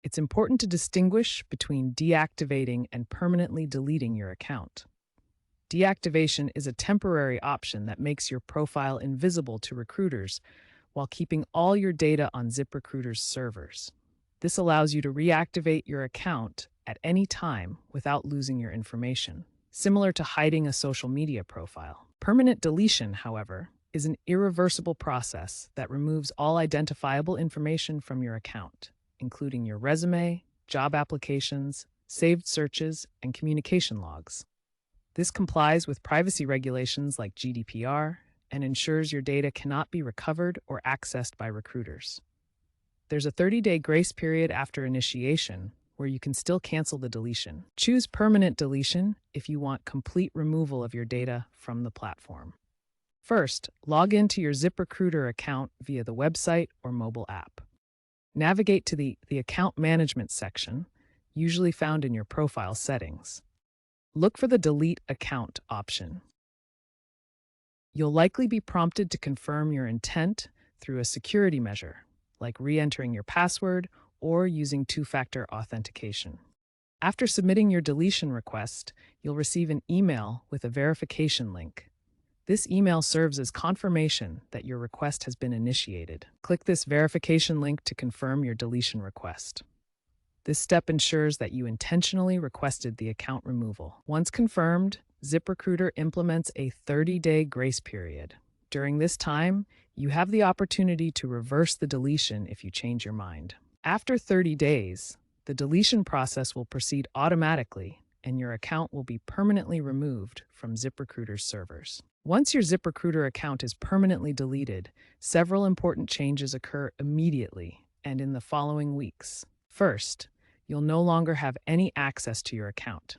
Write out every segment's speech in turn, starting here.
It's important to distinguish between deactivating and permanently deleting your account. Deactivation is a temporary option that makes your profile invisible to recruiters while keeping all your data on ZipRecruiter's servers. This allows you to reactivate your account at any time without losing your information, similar to hiding a social media profile. Permanent deletion, however, is an irreversible process that removes all identifiable information from your account, including your resume, job applications, saved searches, and communication logs. This complies with privacy regulations like GDPR and ensures your data cannot be recovered or accessed by recruiters. There's a 30-day grace period after initiation where you can still cancel the deletion. Choose permanent deletion if you want complete removal of your data from the platform. First, log into your ZipRecruiter account via the website or mobile app. Navigate to the Account Management section, usually found in your profile settings. Look for the Delete Account option. You'll likely be prompted to confirm your intent through a security measure, like re-entering your password or using two-factor authentication. After submitting your deletion request, you'll receive an email with a verification link. This email serves as confirmation that your request has been initiated. Click this verification link to confirm your deletion request. This step ensures that you intentionally requested the account removal. Once confirmed, ZipRecruiter implements a 30-day grace period. During this time, you have the opportunity to reverse the deletion if you change your mind. After 30 days, the deletion process will proceed automatically, and your account will be permanently removed from ZipRecruiter's servers. Once your ZipRecruiter account is permanently deleted, several important changes occur immediately and in the following weeks. First, you'll no longer have any access to your account.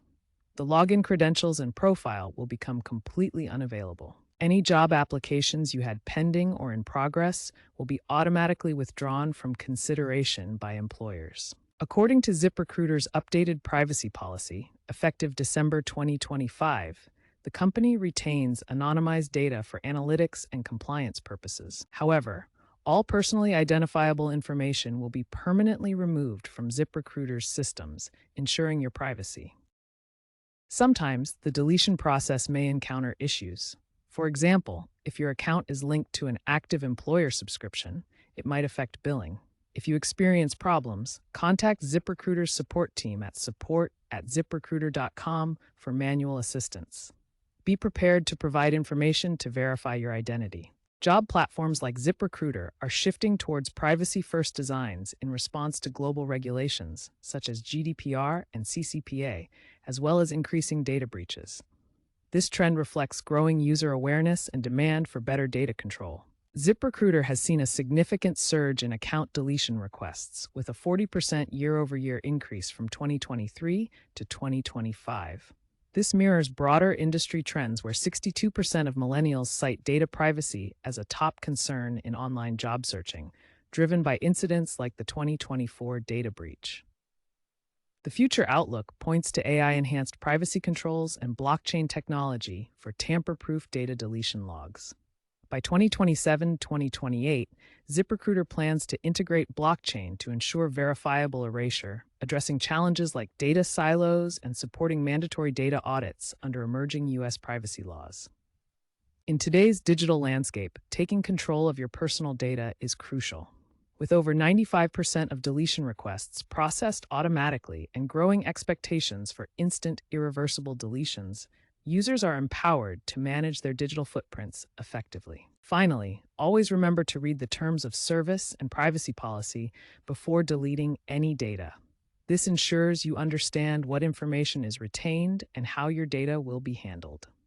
The login credentials and profile will become completely unavailable. Any job applications you had pending or in progress will be automatically withdrawn from consideration by employers. According to ZipRecruiter's updated privacy policy, effective December 2025, the company retains anonymized data for analytics and compliance purposes. However, all personally identifiable information will be permanently removed from ZipRecruiter's systems, ensuring your privacy. Sometimes, the deletion process may encounter issues. For example, if your account is linked to an active employer subscription, it might affect billing. If you experience problems, contact ZipRecruiter's support team at support@ziprecruiter.com for manual assistance. Be prepared to provide information to verify your identity. Job platforms like ZipRecruiter are shifting towards privacy-first designs in response to global regulations, such as GDPR and CCPA, as well as increasing data breaches. This trend reflects growing user awareness and demand for better data control. ZipRecruiter has seen a significant surge in account deletion requests, with a 40% year-over-year increase from 2023 to 2025. This mirrors broader industry trends where 62% of millennials cite data privacy as a top concern in online job searching, driven by incidents like the 2024 data breach. The future outlook points to AI-enhanced privacy controls and blockchain technology for tamper-proof data deletion logs. By 2027-2028, ZipRecruiter plans to integrate blockchain to ensure verifiable erasure, addressing challenges like data silos and supporting mandatory data audits under emerging U.S. privacy laws. In today's digital landscape, taking control of your personal data is crucial. With over 95% of deletion requests processed automatically and growing expectations for instant, irreversible deletions, users are empowered to manage their digital footprints effectively. Finally, always remember to read the terms of service and privacy policy before deleting any data. This ensures you understand what information is retained and how your data will be handled.